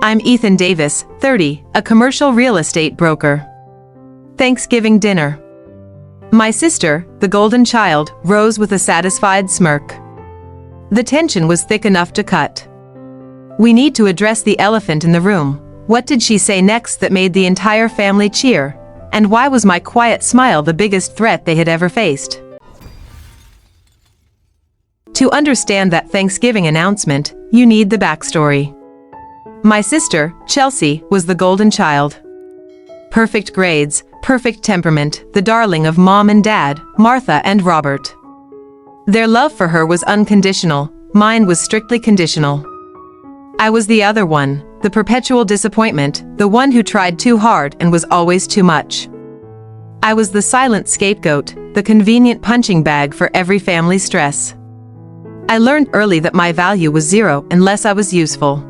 I'm Ethan Davis, 30, a commercial real estate broker. Thanksgiving dinner. My sister, the golden child, rose with a satisfied smirk. The tension was thick enough to cut. We need to address the elephant in the room. What did she say next that made the entire family cheer? And why was my quiet smile the biggest threat they had ever faced? To understand that Thanksgiving announcement, you need the backstory. My sister, Chelsea, was the golden child. Perfect grades, perfect temperament, the darling of mom and dad, Martha and Robert. Their love for her was unconditional, mine was strictly conditional. I was the other one, the perpetual disappointment, the one who tried too hard and was always too much. I was the silent scapegoat, the convenient punching bag for every family stress. I learned early that my value was zero unless I was useful.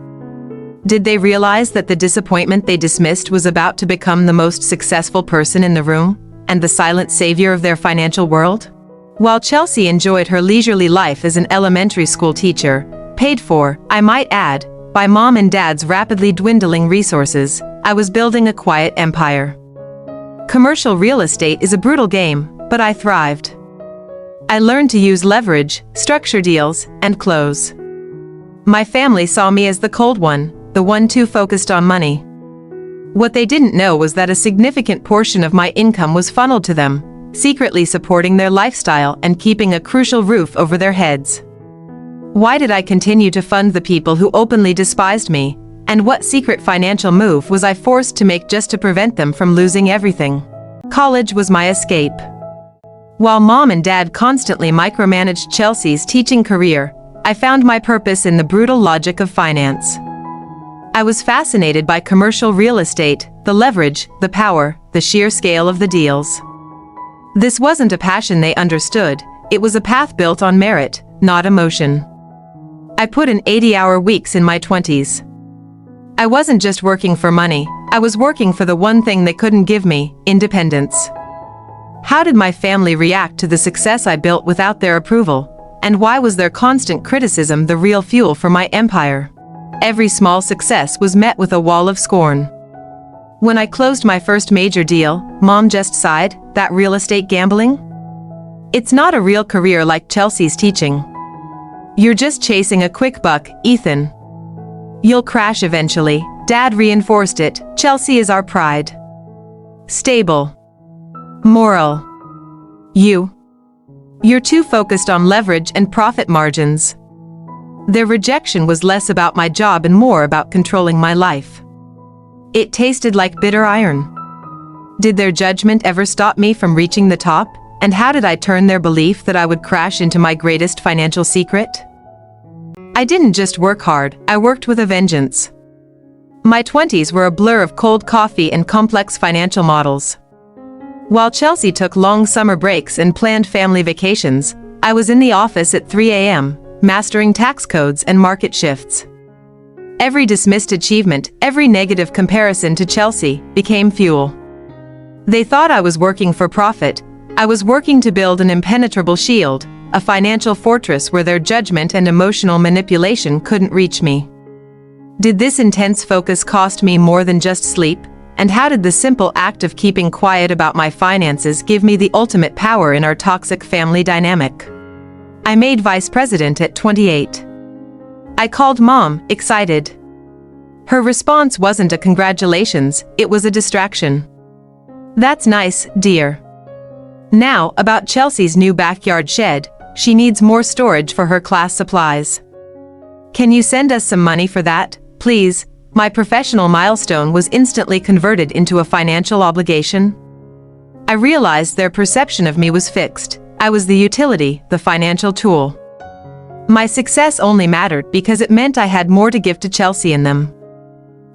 Did they realize that the disappointment they dismissed was about to become the most successful person in the room, and the silent savior of their financial world? While Chelsea enjoyed her leisurely life as an elementary school teacher, paid for, I might add, by mom and dad's rapidly dwindling resources, I was building a quiet empire. Commercial real estate is a brutal game, but I thrived. I learned to use leverage, structure deals, and close. My family saw me as the cold one, the one too focused on money. What they didn't know was that a significant portion of my income was funneled to them, secretly supporting their lifestyle and keeping a crucial roof over their heads. Why did I continue to fund the people who openly despised me, and what secret financial move was I forced to make just to prevent them from losing everything? College was my escape. While mom and dad constantly micromanaged Chelsea's teaching career, I found my purpose in the brutal logic of finance. I was fascinated by commercial real estate, the leverage, the power, the sheer scale of the deals. This wasn't a passion they understood, it was a path built on merit, not emotion. I put in 80-hour weeks in my 20s. I wasn't just working for money, I was working for the one thing they couldn't give me, independence. How did my family react to the success I built without their approval? And why was their constant criticism the real fuel for my empire? Every small success was met with a wall of scorn. When I closed my first major deal, mom just sighed, that real estate gambling? It's not a real career like Chelsea's teaching. You're just chasing a quick buck, Ethan. You'll crash eventually, Dad reinforced it, Chelsea is our pride. Stable. Moral. You're too focused on leverage and profit margins. Their rejection was less about my job and more about controlling my life. It tasted like bitter iron. Did their judgment ever stop me from reaching the top? And how did I turn their belief that I would crash into my greatest financial secret? I didn't just work hard, I worked with a vengeance. My 20s were a blur of cold coffee and complex financial models. While Chelsea took long summer breaks and planned family vacations, I was in the office at 3 a.m., mastering tax codes and market shifts. Every dismissed achievement, every negative comparison to Chelsea, became fuel. They thought I was working for profit. I was working to build an impenetrable shield, a financial fortress where their judgment and emotional manipulation couldn't reach me. Did this intense focus cost me more than just sleep? And how did the simple act of keeping quiet about my finances give me the ultimate power in our toxic family dynamic? I made vice president at 28. I called mom, excited. Her response wasn't a congratulations, it was a distraction. That's nice, dear. Now, about Chelsea's new backyard shed, she needs more storage for her class supplies. Can you send us some money for that, please? My professional milestone was instantly converted into a financial obligation. I realized their perception of me was fixed. I was the utility, the financial tool. My success only mattered because it meant I had more to give to Chelsea and them.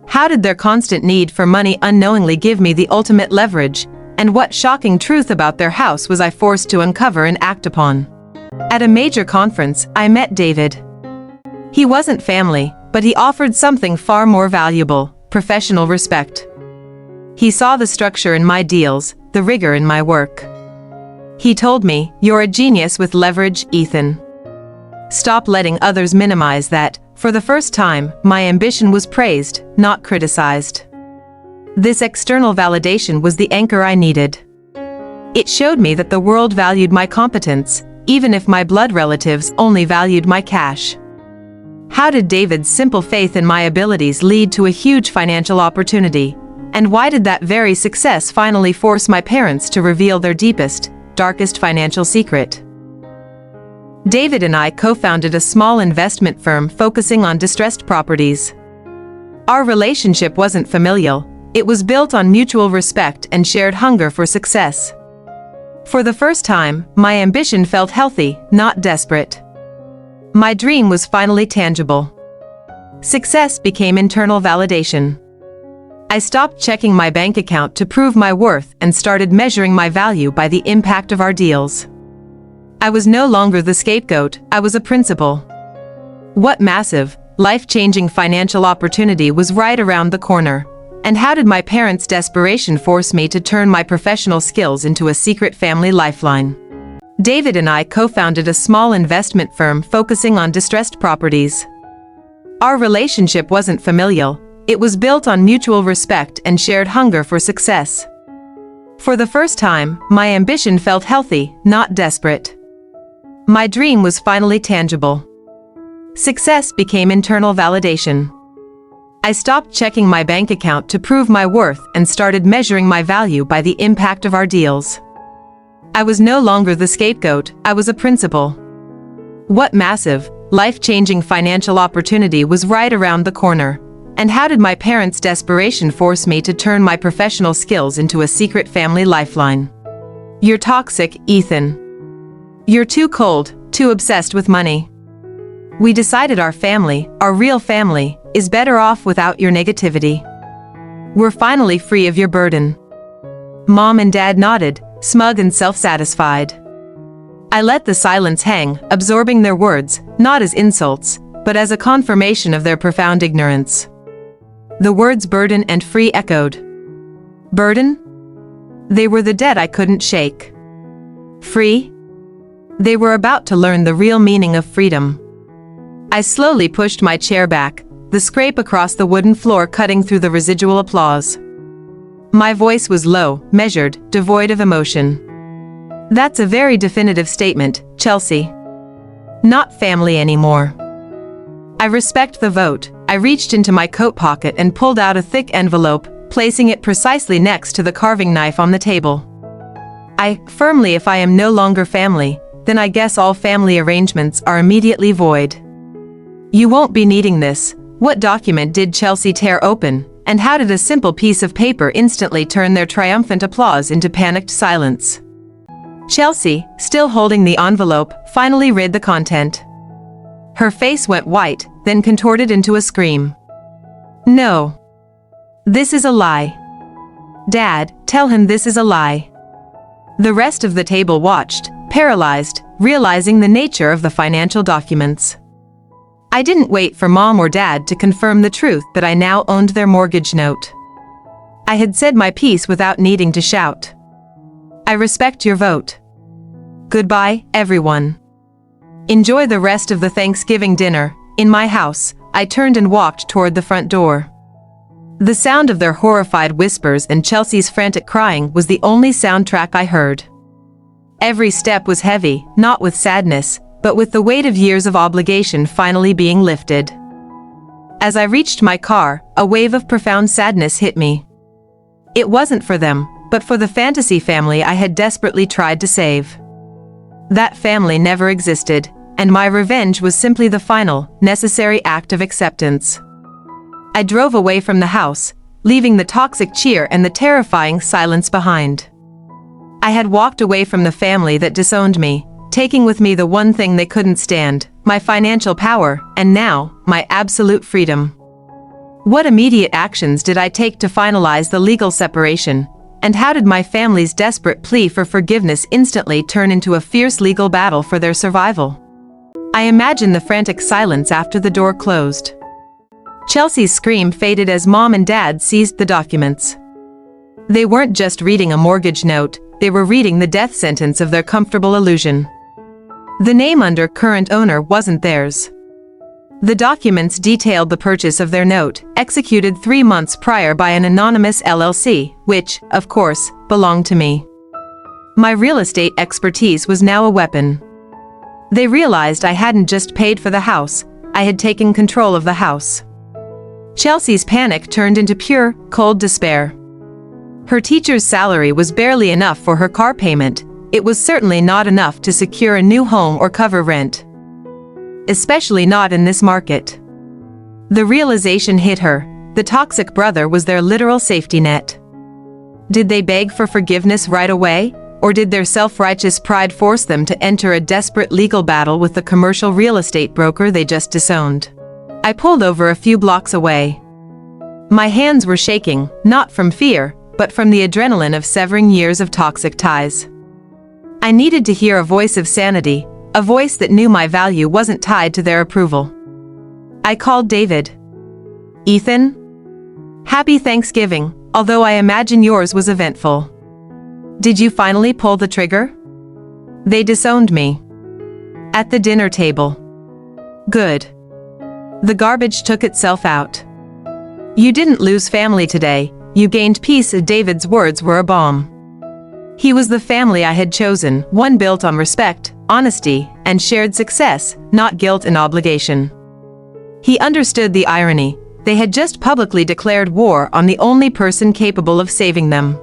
How did their constant need for money unknowingly give me the ultimate leverage? And what shocking truth about their house was I forced to uncover and act upon? At a major conference, I met David. He wasn't family, but he offered something far more valuable, professional respect. He saw the structure in my deals, the rigor in my work. He told me, "You're a genius with leverage, Ethan. Stop letting others minimize that, For the first time, my ambition was praised, not criticized. This external validation was the anchor I needed. It showed me that the world valued my competence, even if my blood relatives only valued my cash. How did David's simple faith in my abilities lead to a huge financial opportunity? And why did that very success finally force my parents to reveal their deepest, darkest financial secret? David and I co-founded a small investment firm focusing on distressed properties. Our relationship wasn't familial, it was built on mutual respect and shared hunger for success. For the first time, my ambition felt healthy, not desperate. My dream was finally tangible. Success became internal validation. I stopped checking my bank account to prove my worth and started measuring my value by the impact of our deals. I was no longer the scapegoat, I was a principal. What massive, life-changing financial opportunity was right around the corner? And how did my parents' desperation force me to turn my professional skills into a secret family lifeline? David and I co-founded a small investment firm focusing on distressed properties. Our relationship wasn't familial, it was built on mutual respect and shared hunger for success. For the first time, my ambition felt healthy, not desperate. My dream was finally tangible. Success became internal validation. I stopped checking my bank account to prove my worth and started measuring my value by the impact of our deals. I was no longer the scapegoat, I was a principal. What massive, life-changing financial opportunity was right around the corner? And how did my parents' desperation force me to turn my professional skills into a secret family lifeline? You're toxic, Ethan. You're too cold, too obsessed with money. We decided our family, our real family, is better off without your negativity. We're finally free of your burden. Mom and Dad nodded, smug and self-satisfied. I let the silence hang, absorbing their words, not as insults, but as a confirmation of their profound ignorance. The words burden and free echoed. Burden? They were the debt I couldn't shake. Free? They were about to learn the real meaning of freedom. I slowly pushed my chair back, the scrape across the wooden floor cutting through the residual applause. My voice was low, measured, devoid of emotion. That's a very definitive statement, Chelsea. Not family anymore. I respect the vote. I reached into my coat pocket and pulled out a thick envelope, placing it precisely next to the carving knife on the table. Firmly, if I am no longer family, then I guess all family arrangements are immediately void. You won't be needing this. What document did Chelsea tear open, and how did a simple piece of paper instantly turn their triumphant applause into panicked silence? Chelsea, still holding the envelope, finally read the content. Her face went white, then contorted into a scream. No. This is a lie. Dad, tell him this is a lie. The rest of the table watched, paralyzed, realizing the nature of the financial documents. I didn't wait for Mom or Dad to confirm the truth that I now owned their mortgage note. I had said my piece without needing to shout. I respect your vote. Goodbye, everyone. Enjoy the rest of the Thanksgiving dinner. In my house, I turned and walked toward the front door. The sound of their horrified whispers and Chelsea's frantic crying was the only soundtrack I heard. Every step was heavy, not with sadness, but with the weight of years of obligation finally being lifted. As I reached my car, a wave of profound sadness hit me. It wasn't for them, but for the fantasy family I had desperately tried to save. That family never existed, and my revenge was simply the final, necessary act of acceptance. I drove away from the house, leaving the toxic cheer and the terrifying silence behind. I had walked away from the family that disowned me, taking with me the one thing they couldn't stand, my financial power, and now, my absolute freedom. What immediate actions did I take to finalize the legal separation? And how did my family's desperate plea for forgiveness instantly turn into a fierce legal battle for their survival? I imagine the frantic silence after the door closed. Chelsea's scream faded as Mom and Dad seized the documents. They weren't just reading a mortgage note, they were reading the death sentence of their comfortable illusion. The name under current owner wasn't theirs. The documents detailed the purchase of their note, executed 3 months prior by an anonymous LLC, which, of course, belonged to me. My real estate expertise was now a weapon. They realized I hadn't just paid for the house, I had taken control of the house. Chelsea's panic turned into pure, cold despair. Her teacher's salary was barely enough for her car payment. It was certainly not enough to secure a new home or cover rent. Especially not in this market. The realization hit her. The toxic brother was their literal safety net. Did they beg for forgiveness right away, or did their self-righteous pride force them to enter a desperate legal battle with the commercial real estate broker they just disowned? I pulled over a few blocks away. My hands were shaking, not from fear, but from the adrenaline of severing years of toxic ties. I needed to hear a voice of sanity, a voice that knew my value wasn't tied to their approval. I called David. "Ethan? Happy Thanksgiving, although I imagine yours was eventful. Did you finally pull the trigger?" They disowned me. At the dinner table. Good. The garbage took itself out. You didn't lose family today, you gained peace. David's words were a balm. He was the family I had chosen, one built on respect, honesty, and shared success, not guilt and obligation. He understood the irony. They had just publicly declared war on the only person capable of saving them.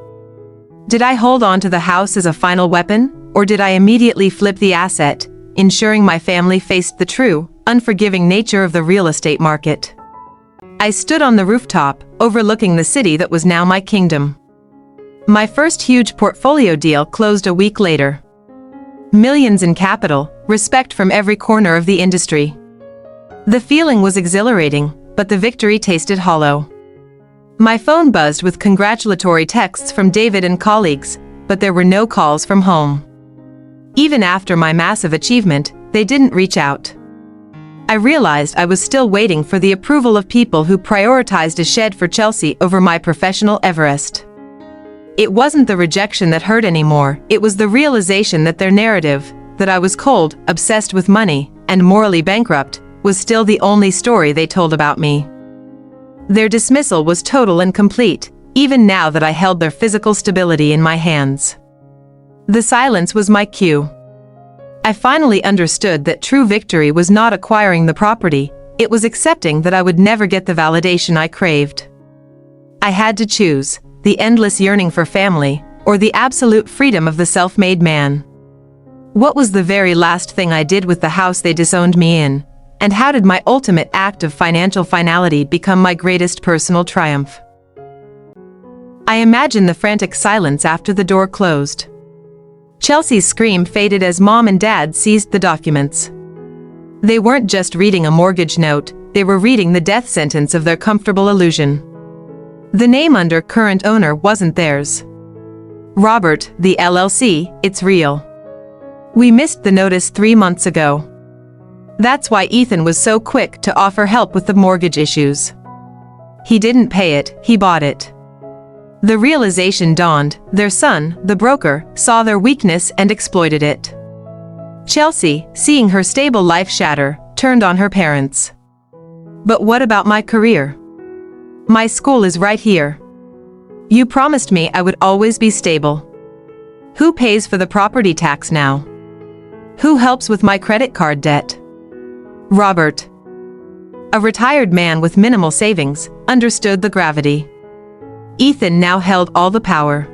Did I hold on to the house as a final weapon, or did I immediately flip the asset, ensuring my family faced the true, unforgiving nature of the real estate market? I stood on the rooftop, overlooking the city that was now my kingdom. My first huge portfolio deal closed a week later. Millions in capital, respect from every corner of the industry. The feeling was exhilarating, but the victory tasted hollow. My phone buzzed with congratulatory texts from David and colleagues, but there were no calls from home. Even after my massive achievement, they didn't reach out. I realized I was still waiting for the approval of people who prioritized a shed for Chelsea over my professional Everest. It wasn't the rejection that hurt anymore, it was the realization that their narrative, that I was cold, obsessed with money, and morally bankrupt, was still the only story they told about me. Their dismissal was total and complete, even now that I held their physical stability in my hands. The silence was my cue. I finally understood that true victory was not acquiring the property, it was accepting that I would never get the validation I craved. I had to choose, the endless yearning for family, or the absolute freedom of the self-made man. What was the very last thing I did with the house they disowned me in, and how did my ultimate act of financial finality become my greatest personal triumph? I imagine the frantic silence after the door closed. Chelsea's scream faded as Mom and Dad seized the documents. They weren't just reading a mortgage note, they were reading the death sentence of their comfortable illusion. The name under current owner wasn't theirs. Robert, the LLC, it's real. We missed the notice 3 months ago. That's why Ethan was so quick to offer help with the mortgage issues. He didn't pay it, he bought it. The realization dawned, their son, the broker, saw their weakness and exploited it. Chelsea, seeing her stable life shatter, turned on her parents. But what about my career? My school is right here. You promised me I would always be stable. Who pays for the property tax now? Who helps with my credit card debt? Robert. A retired man with minimal savings, understood the gravity. Ethan now held all the power.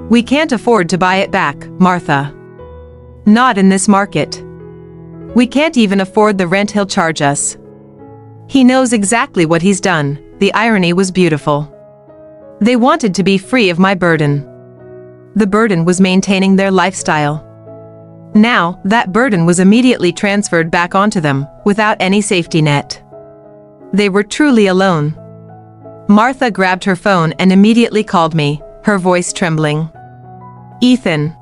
We can't afford to buy it back, Martha. Not in this market. We can't even afford the rent he'll charge us. He knows exactly what he's done. The irony was beautiful. They wanted to be free of my burden. The burden was maintaining their lifestyle. Now, that burden was immediately transferred back onto them, without any safety net. They were truly alone. Martha grabbed her phone and immediately called me, her voice trembling. Ethan.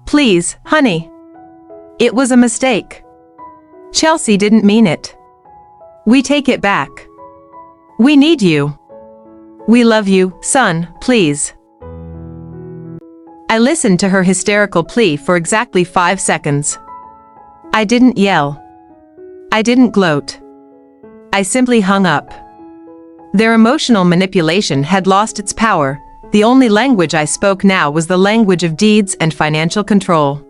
Please, honey. It was a mistake. Chelsea didn't mean it. We take it back. We need you. We love you, son, please. I listened to her hysterical plea for exactly 5 seconds. I didn't yell. I didn't gloat. I simply hung up. Their emotional manipulation had lost its power. The only language I spoke now was the language of deeds and financial control.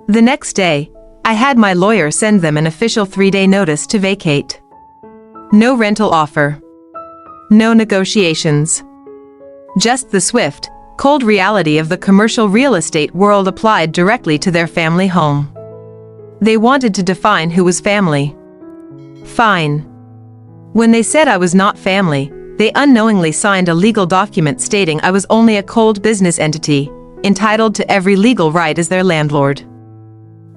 The next day, I had my lawyer send them an official 3-day notice to vacate. No rental offer. No negotiations. Just the swift, cold reality of the commercial real estate world applied directly to their family home. They wanted to define who was family. Fine. When they said I was not family, they unknowingly signed a legal document stating I was only a cold business entity, entitled to every legal right as their landlord.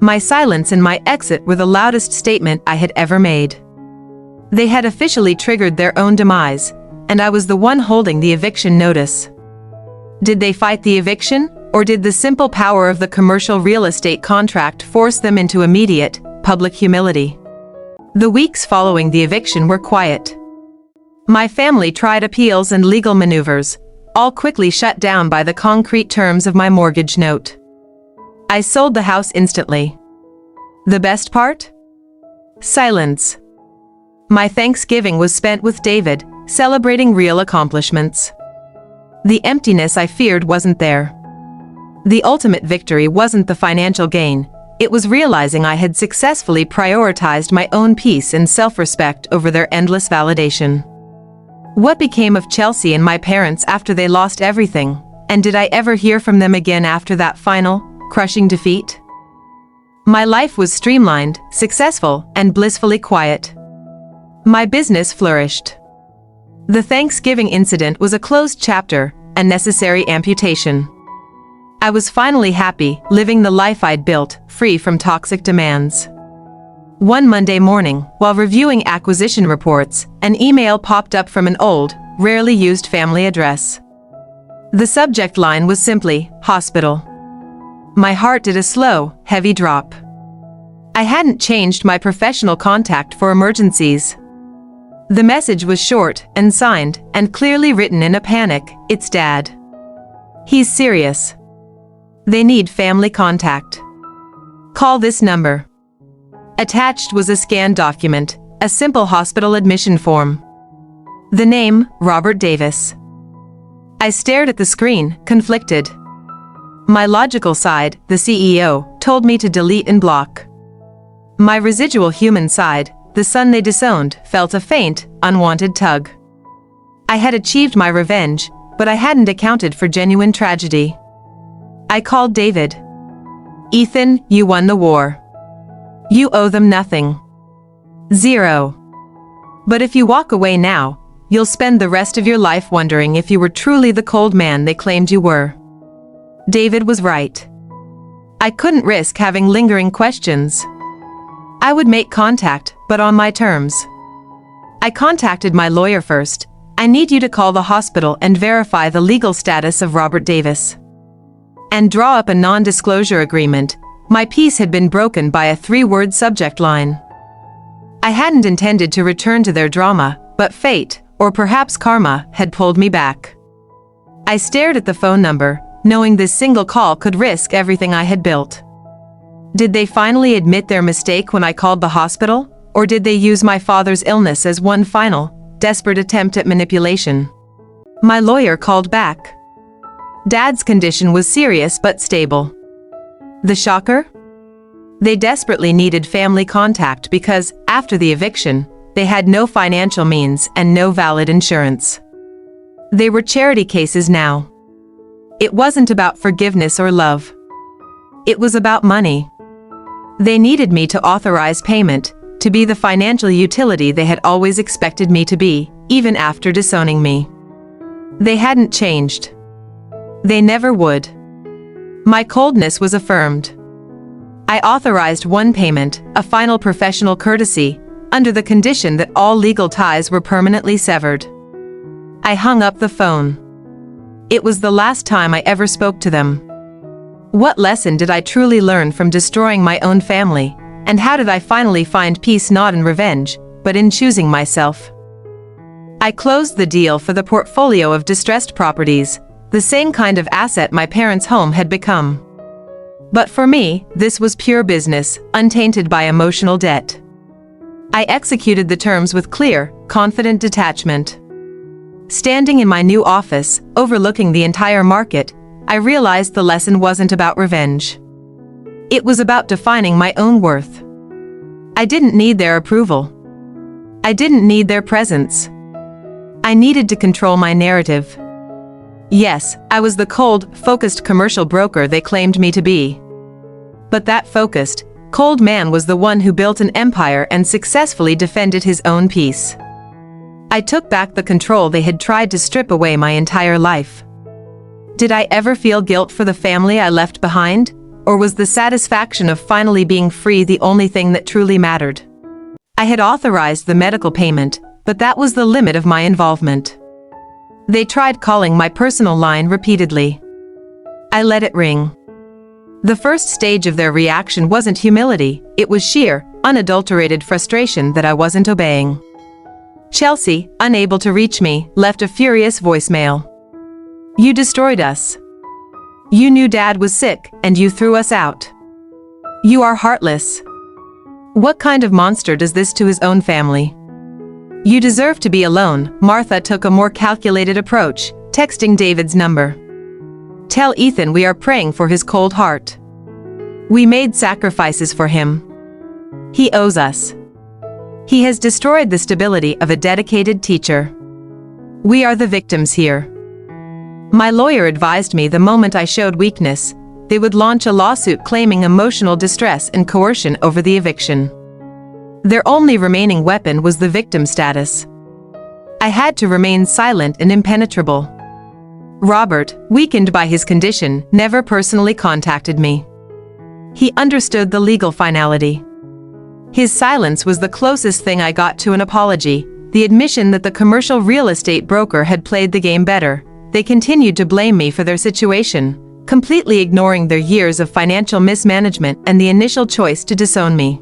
My silence and my exit were the loudest statement I had ever made. They had officially triggered their own demise, and I was the one holding the eviction notice. Did they fight the eviction, or did the simple power of the commercial real estate contract force them into immediate, public humility? The weeks following the eviction were quiet. My family tried appeals and legal maneuvers, all quickly shut down by the concrete terms of my mortgage note. I sold the house instantly. The best part? Silence. My Thanksgiving was spent with David, celebrating real accomplishments. The emptiness I feared wasn't there. The ultimate victory wasn't the financial gain, it was realizing I had successfully prioritized my own peace and self-respect over their endless validation. What became of Chelsea and my parents after they lost everything, and did I ever hear from them again after that final, crushing defeat? My life was streamlined, successful, and blissfully quiet. My business flourished. The Thanksgiving incident was a closed chapter, a necessary amputation. I was finally happy, living the life I'd built, free from toxic demands. One Monday morning, while reviewing acquisition reports, an email popped up from an old, rarely used family address. The subject line was simply, hospital. My heart did a slow, heavy drop. I hadn't changed my professional contact for emergencies. The message was short and signed, and clearly written in a panic, "It's Dad. He's serious. They need family contact. Call this number." Attached was a scanned document, a simple hospital admission form. The name, Robert Davis. I stared at the screen, conflicted. My logical side, the CEO, told me to delete and block. My residual human side, the son they disowned, felt a faint, unwanted tug. I had achieved my revenge, but I hadn't accounted for genuine tragedy. I called David. "Ethan, you won the war. You owe them nothing. Zero. But if you walk away now, you'll spend the rest of your life wondering if you were truly the cold man they claimed you were." David was right. I couldn't risk having lingering questions. I would make contact, but on my terms. I contacted my lawyer first. "I need you to call the hospital and verify the legal status of Robert Davis. And draw up a non-disclosure agreement." My peace had been broken by a 3-word subject line. I hadn't intended to return to their drama, but fate, or perhaps karma, had pulled me back. I stared at the phone number, knowing this single call could risk everything I had built. Did they finally admit their mistake when I called the hospital, or did they use my father's illness as one final, desperate attempt at manipulation? My lawyer called back. Dad's condition was serious but stable. The shocker? They desperately needed family contact because, after the eviction, they had no financial means and no valid insurance. They were charity cases now. It wasn't about forgiveness or love. It was about money. They needed me to authorize payment, to be the financial utility they had always expected me to be, even after disowning me. They hadn't changed. They never would. My coldness was affirmed. I authorized one payment, a final professional courtesy, under the condition that all legal ties were permanently severed. I hung up the phone. It was the last time I ever spoke to them. What lesson did I truly learn from destroying my own family, and how did I finally find peace not in revenge, but in choosing myself? I closed the deal for the portfolio of distressed properties, the same kind of asset my parents' home had become. But for me, this was pure business, untainted by emotional debt. I executed the terms with clear, confident detachment. Standing in my new office, overlooking the entire market, I realized the lesson wasn't about revenge. It was about defining my own worth. I didn't need their approval. I didn't need their presence. I needed to control my narrative. Yes, I was the cold, focused commercial broker they claimed me to be. But that focused, cold man was the one who built an empire and successfully defended his own peace. I took back the control they had tried to strip away my entire life. Did I ever feel guilt for the family I left behind? Or was the satisfaction of finally being free the only thing that truly mattered? I had authorized the medical payment, but that was the limit of my involvement. They tried calling my personal line repeatedly. I let it ring. The first stage of their reaction wasn't humility, it was sheer, unadulterated frustration that I wasn't obeying. Chelsea, unable to reach me, left a furious voicemail. "You destroyed us. You knew Dad was sick, and you threw us out. You are heartless. What kind of monster does this to his own family? You deserve to be alone." Martha took a more calculated approach, texting David's number. "Tell Ethan we are praying for his cold heart. We made sacrifices for him. He owes us. He has destroyed the stability of a dedicated teacher. We are the victims here." My lawyer advised me the moment I showed weakness, they would launch a lawsuit claiming emotional distress and coercion over the eviction. Their only remaining weapon was the victim status. I had to remain silent and impenetrable. Robert, weakened by his condition, never personally contacted me. He understood the legal finality. His silence was the closest thing I got to an apology, the admission that the commercial real estate broker had played the game better. They continued to blame me for their situation, completely ignoring their years of financial mismanagement and the initial choice to disown me.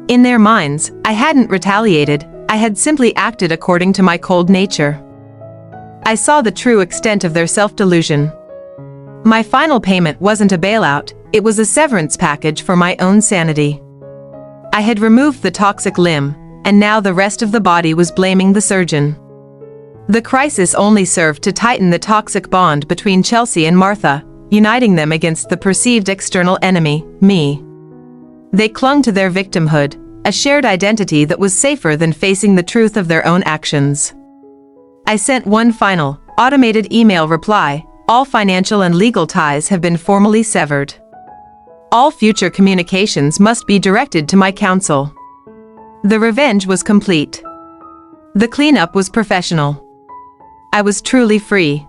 In their minds, I hadn't retaliated, I had simply acted according to my cold nature. I saw the true extent of their self-delusion. My final payment wasn't a bailout, it was a severance package for my own sanity. I had removed the toxic limb, and now the rest of the body was blaming the surgeon. The crisis only served to tighten the toxic bond between Chelsea and Martha, uniting them against the perceived external enemy, me. They clung to their victimhood, a shared identity that was safer than facing the truth of their own actions. I sent one final, automated email reply: "All financial and legal ties have been formally severed. All future communications must be directed to my counsel." The revenge was complete. The cleanup was professional. I was truly free.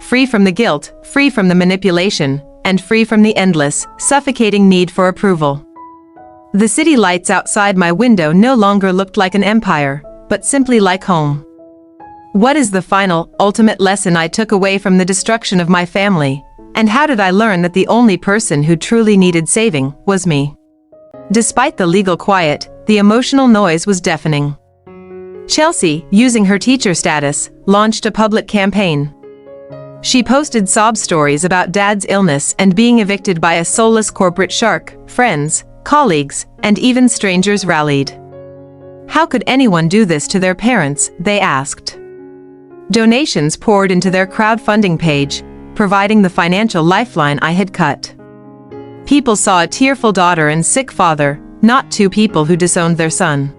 Free from the guilt, free from the manipulation, and free from the endless, suffocating need for approval. The city lights outside my window no longer looked like an empire, but simply like home. What is the final, ultimate lesson I took away from the destruction of my family, and how did I learn that the only person who truly needed saving was me? Despite the legal quiet, the emotional noise was deafening. Chelsea, using her teacher status, launched a public campaign. She posted sob stories about Dad's illness and being evicted by a soulless corporate shark. Friends, colleagues, and even strangers rallied. How could anyone do this to their parents, they asked. Donations poured into their crowdfunding page, providing the financial lifeline I had cut. People saw a tearful daughter and sick father, not two people who disowned their son.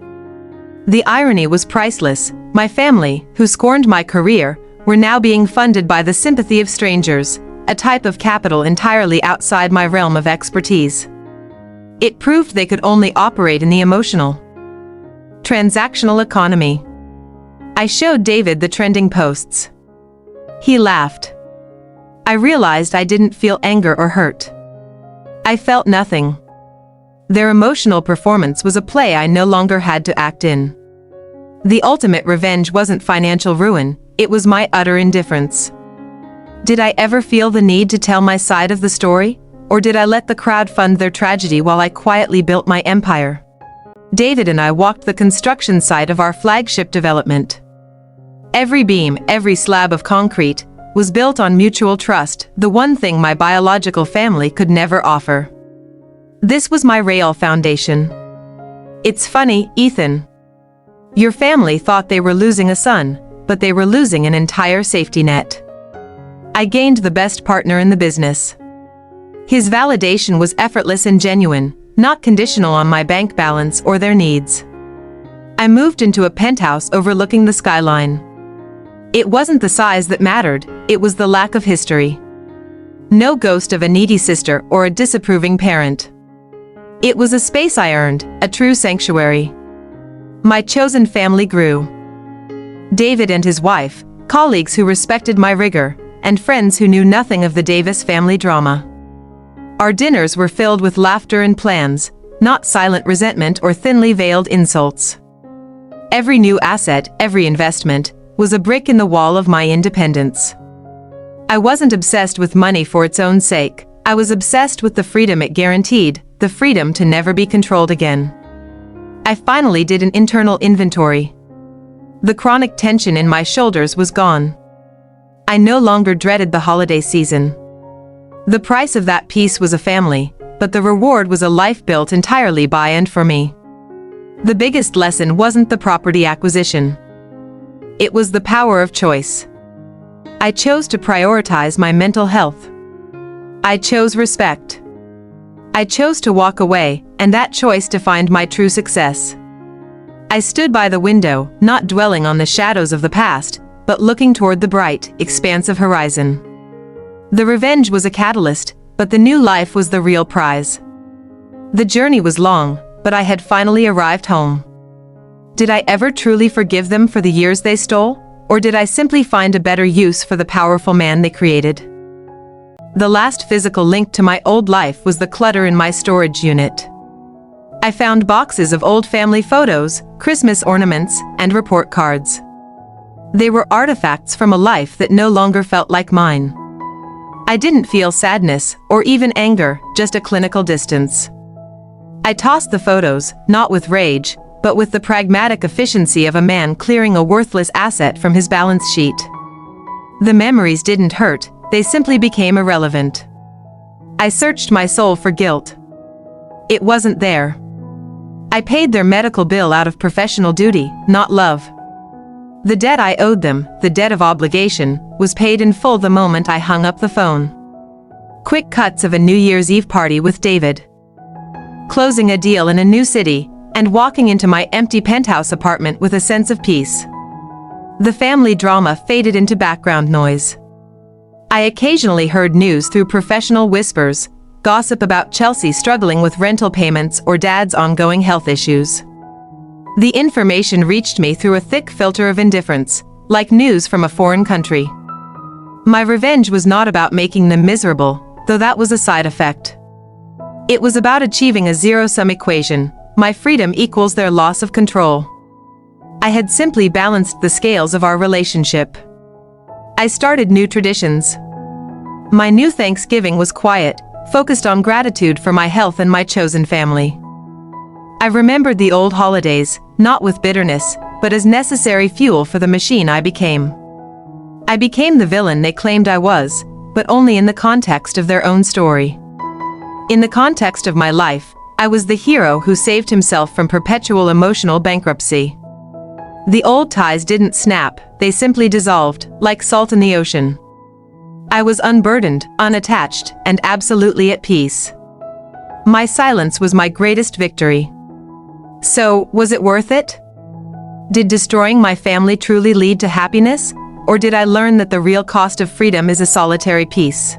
The irony was priceless. My family, who scorned my career, were now being funded by the sympathy of strangers, a type of capital entirely outside my realm of expertise. It proved they could only operate in the emotional, transactional economy. I showed David the trending posts. He laughed. I realized I didn't feel anger or hurt. I felt nothing. Their emotional performance was a play I no longer had to act in. The ultimate revenge wasn't financial ruin, it was my utter indifference. Did I ever feel the need to tell my side of the story? Or did I let the crowd fund their tragedy while I quietly built my empire? David and I walked the construction site of our flagship development. Every beam, every slab of concrete, was built on mutual trust, the one thing my biological family could never offer. This was my real foundation. It's funny, Ethan. Your family thought they were losing a son, but they were losing an entire safety net. I gained the best partner in the business. His validation was effortless and genuine, not conditional on my bank balance or their needs. I moved into a penthouse overlooking the skyline. It wasn't the size that mattered, it was the lack of history. No ghost of a needy sister or a disapproving parent. It was a space I earned, a true sanctuary. My chosen family grew. David and his wife, colleagues who respected my rigor, and friends who knew nothing of the Davis family drama. Our dinners were filled with laughter and plans, not silent resentment or thinly veiled insults. Every new asset, every investment, was a brick in the wall of my independence. I wasn't obsessed with money for its own sake. I was obsessed with the freedom it guaranteed, the freedom to never be controlled again. I finally did an internal inventory. The chronic tension in my shoulders was gone. I no longer dreaded the holiday season. The price of that peace was a family, but the reward was a life built entirely by and for me. The biggest lesson wasn't the property acquisition. It was the power of choice. I chose to prioritize my mental health. I chose respect. I chose to walk away, and that choice defined my true success. I stood by the window, not dwelling on the shadows of the past, but looking toward the bright, expansive horizon. The revenge was a catalyst, but the new life was the real prize. The journey was long, but I had finally arrived home. Did I ever truly forgive them for the years they stole? Or did I simply find a better use for the powerful man they created? The last physical link to my old life was the clutter in my storage unit. I found boxes of old family photos, Christmas ornaments, and report cards. They were artifacts from a life that no longer felt like mine. I didn't feel sadness, or even anger, just a clinical distance. I tossed the photos, not with rage, but with the pragmatic efficiency of a man clearing a worthless asset from his balance sheet. The memories didn't hurt, they simply became irrelevant. I searched my soul for guilt. It wasn't there. I paid their medical bill out of professional duty, not love. The debt I owed them, the debt of obligation, was paid in full the moment I hung up the phone. Quick cuts of a New Year's Eve party with David. Closing a deal in a new city, and walking into my empty penthouse apartment with a sense of peace. The family drama faded into background noise. I occasionally heard news through professional whispers, gossip about Chelsea struggling with rental payments or Dad's ongoing health issues. The information reached me through a thick filter of indifference, like news from a foreign country. My revenge was not about making them miserable, though that was a side effect. It was about achieving a zero-sum equation. My freedom equals their loss of control. I had simply balanced the scales of our relationship. I started new traditions. My new Thanksgiving was quiet, focused on gratitude for my health and my chosen family. I remembered the old holidays, not with bitterness, but as necessary fuel for the machine I became. I became the villain they claimed I was, but only in the context of their own story. In the context of my life, I was the hero who saved himself from perpetual emotional bankruptcy. The old ties didn't snap, they simply dissolved, like salt in the ocean. I was unburdened, unattached, and absolutely at peace. My silence was my greatest victory. So, was it worth it? Did destroying my family truly lead to happiness, or did I learn that the real cost of freedom is a solitary peace?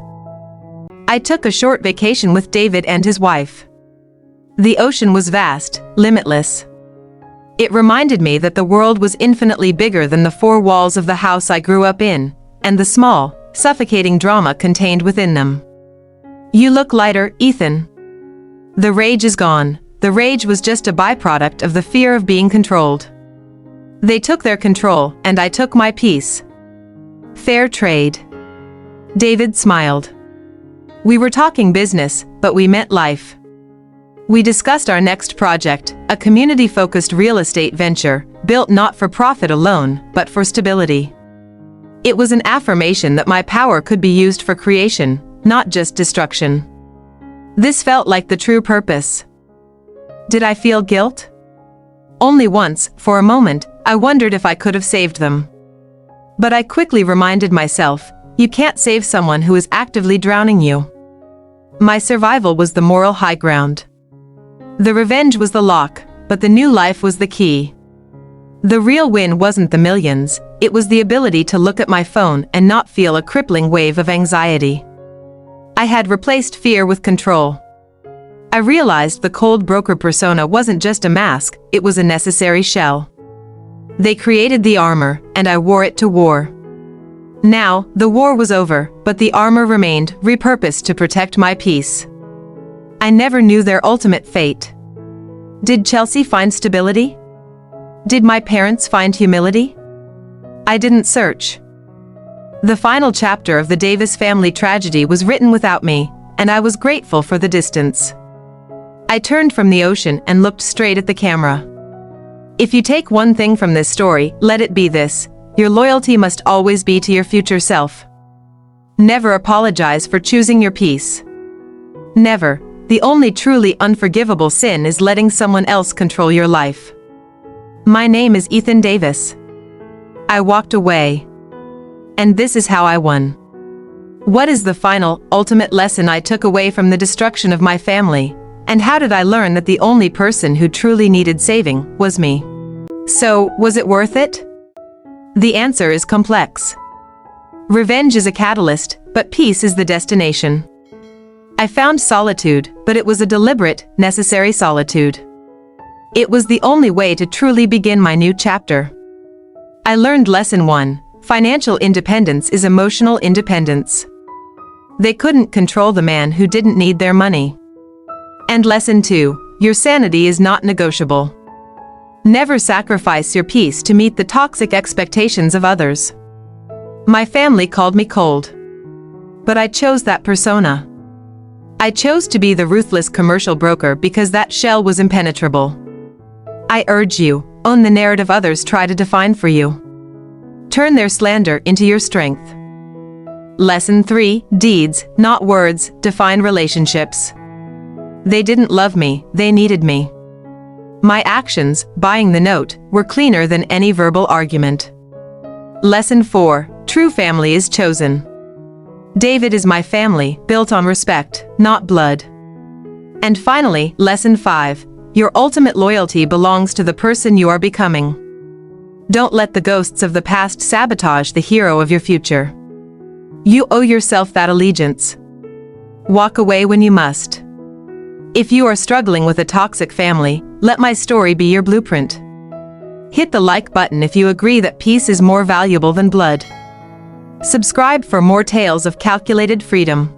I took a short vacation with David and his wife. The ocean was vast, limitless. It reminded me that the world was infinitely bigger than the four walls of the house I grew up in, and the small, suffocating drama contained within them. You look lighter, Ethan. The rage is gone. The rage was just a byproduct of the fear of being controlled. They took their control, and I took my peace. Fair trade. David smiled. We were talking business, but we meant life. We discussed our next project, a community-focused real estate venture, built not for profit alone, but for stability. It was an affirmation that my power could be used for creation, not just destruction. This felt like the true purpose. Did I feel guilt? Only once, for a moment, I wondered if I could have saved them. But I quickly reminded myself, you can't save someone who is actively drowning you. My survival was the moral high ground. The revenge was the lock, but the new life was the key. The real win wasn't the millions, it was the ability to look at my phone and not feel a crippling wave of anxiety. I had replaced fear with control. I realized the cold broker persona wasn't just a mask, it was a necessary shell. They created the armor, and I wore it to war. Now, the war was over, but the armor remained, repurposed to protect my peace. I never knew their ultimate fate. Did Chelsea find stability? Did my parents find humility? I didn't search. The final chapter of the Davis family tragedy was written without me, and I was grateful for the distance. I turned from the ocean and looked straight at the camera. If you take one thing from this story, let it be this: your loyalty must always be to your future self. Never apologize for choosing your peace. Never. The only truly unforgivable sin is letting someone else control your life. My name is Ethan Davis. I walked away. And this is how I won. What is the final, ultimate lesson I took away from the destruction of my family? And how did I learn that the only person who truly needed saving was me? So, was it worth it? The answer is complex. Revenge is a catalyst, but peace is the destination. I found solitude, but it was a deliberate, necessary solitude. It was the only way to truly begin my new chapter. I learned lesson 1: financial independence is emotional independence. They couldn't control the man who didn't need their money. And lesson 2: your sanity is not negotiable. Never sacrifice your peace to meet the toxic expectations of others. My family called me cold. But I chose that persona. I chose to be the ruthless commercial broker because that shell was impenetrable. I urge you, own the narrative others try to define for you. Turn their slander into your strength. Lesson 3: deeds, not words, define relationships. They didn't love me, they needed me. My actions, buying the note, were cleaner than any verbal argument. Lesson 4: true family is chosen. David is my family, built on respect, not blood. And finally, lesson 5: your ultimate loyalty belongs to the person you are becoming. Don't let the ghosts of the past sabotage the hero of your future. You owe yourself that allegiance. Walk away when you must. If you are struggling with a toxic family, let my story be your blueprint. Hit the like button if you agree that peace is more valuable than blood. Subscribe for more tales of calculated freedom.